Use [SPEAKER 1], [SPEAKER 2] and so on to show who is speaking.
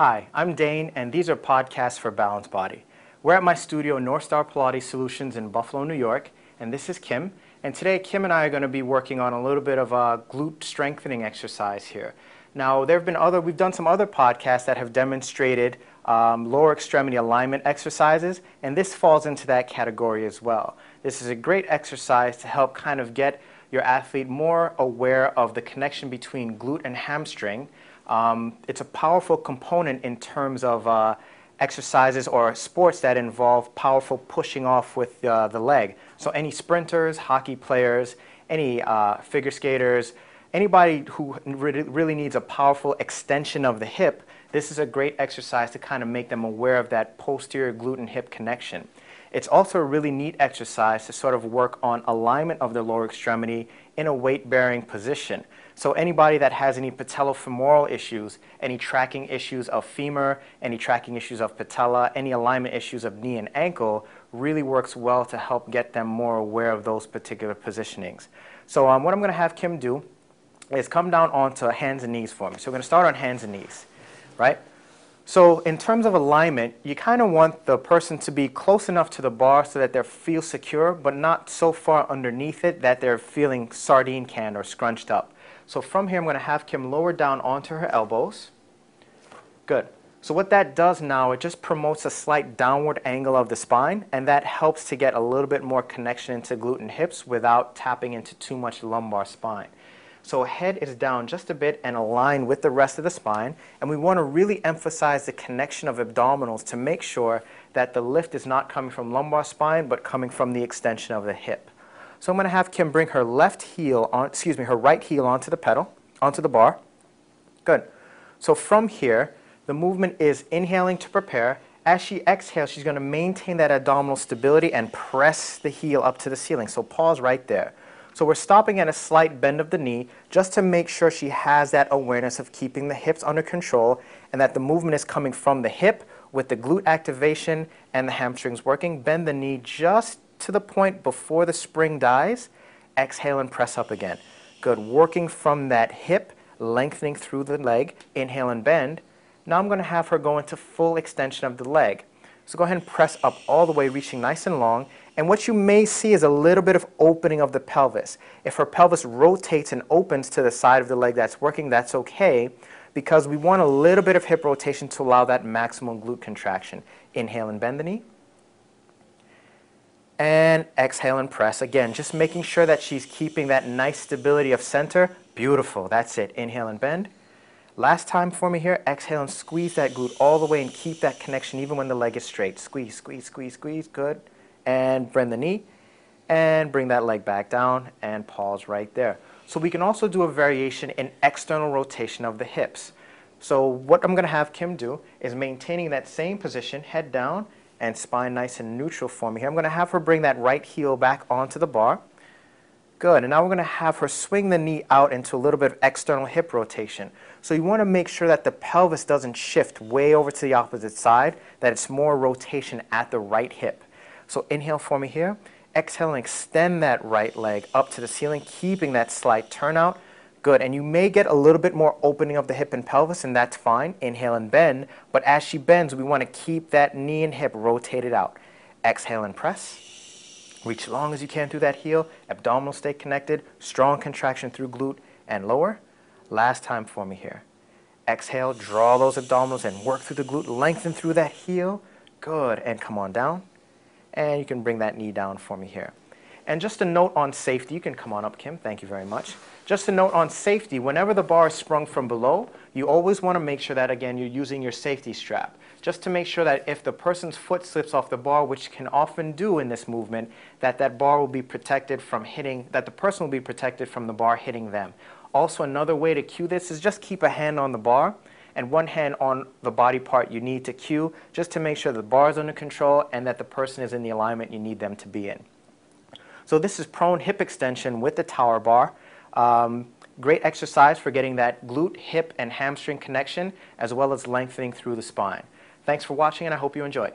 [SPEAKER 1] Hi, I'm Dane, and these are podcasts for Balanced Body. We're at my studio, North Star Pilates Solutions in Buffalo, New York, and this is Kim. And today, Kim and I are going to be working on a little bit of a glute strengthening exercise here. Now, we've done some other podcasts that have demonstrated lower extremity alignment exercises, and this falls into that category as well. This is a great exercise to help kind of get your athlete more aware of the connection between glute and hamstring. It's a powerful component in terms of exercises or sports that involve powerful pushing off with the leg. So any sprinters, hockey players, any figure skaters, anybody who really needs a powerful extension of the hip, this is a great exercise to kind of make them aware of that posterior glute and hip connection. It's also a really neat exercise to sort of work on alignment of the lower extremity in a weight-bearing position. So anybody that has any patellofemoral issues, any tracking issues of femur, any tracking issues of patella, any alignment issues of knee and ankle really works well to help get them more aware of those particular positionings. So what I'm going to have Kim do is come down onto hands and knees for me. So we're going to start on hands and knees, right? So in terms of alignment, you kind of want the person to be close enough to the bar so that they feel secure, but not so far underneath it that they're feeling sardine canned or scrunched up. So from here, I'm going to have Kim lower down onto her elbows. Good. So what that does now, it just promotes a slight downward angle of the spine, and that helps to get a little bit more connection into glute and hips without tapping into too much lumbar spine. So head is down just a bit and aligned with the rest of the spine, and we want to really emphasize the connection of abdominals to make sure that the lift is not coming from lumbar spine, but coming from the extension of the hip. So I'm going to have Kim bring her right heel onto the pedal, onto the bar. Good. So from here, the movement is inhaling to prepare. As she exhales, she's going to maintain that abdominal stability and press the heel up to the ceiling. So pause right there. So we're stopping at a slight bend of the knee just to make sure she has that awareness of keeping the hips under control and that the movement is coming from the hip with the glute activation and the hamstrings working. Bend the knee just to the point before the spring dies. Exhale and press up again. Good. Working from that hip, lengthening through the leg. Inhale and bend. Now I'm going to have her go into full extension of the leg. So go ahead and press up all the way, reaching nice and long. And what you may see is a little bit of opening of the pelvis. If her pelvis rotates and opens to the side of the leg that's working, that's okay, because we want a little bit of hip rotation to allow that maximum glute contraction. Inhale and bend the knee. And exhale and press. Again, just making sure that she's keeping that nice stability of center. Beautiful. That's it. Inhale and bend. Last time for me here. Exhale and squeeze that glute all the way and keep that connection even when the leg is straight. Squeeze, squeeze, squeeze, squeeze. Good. And bend the knee. And bring that leg back down and pause right there. So we can also do a variation in external rotation of the hips. So what I'm going to have Kim do is maintaining that same position, head down, and spine nice and neutral for me here. I'm going to have her bring that right heel back onto the bar. Good. And now we're going to have her swing the knee out into a little bit of external hip rotation. So you want to make sure that the pelvis doesn't shift way over to the opposite side, that it's more rotation at the right hip. So inhale for me here. Exhale and extend that right leg up to the ceiling, keeping that slight turnout. Good. And you may get a little bit more opening of the hip and pelvis, and that's fine. Inhale and bend. But as she bends, we want to keep that knee and hip rotated out. Exhale and press. Reach long as you can through that heel. Abdominals stay connected. Strong contraction through glute and lower. Last time for me here. Exhale, draw those abdominals and work through the glute. Lengthen through that heel. Good. And come on down. And you can bring that knee down for me here. And just a note on safety. You can come on up, Kim. Thank you very much. Just a note on safety. Whenever the bar is sprung from below, you always want to make sure that, again, you're using your safety strap. Just to make sure that if the person's foot slips off the bar, which can often do in this movement, that bar will be protected from hitting, that the person will be protected from the bar hitting them. Also, another way to cue this is just keep a hand on the bar and one hand on the body part you need to cue, just to make sure the bar is under control and that the person is in the alignment you need them to be in. So this is prone hip extension with the tower bar. Great exercise for getting that glute, hip, and hamstring connection, as well as lengthening through the spine. Thanks for watching, and I hope you enjoyed.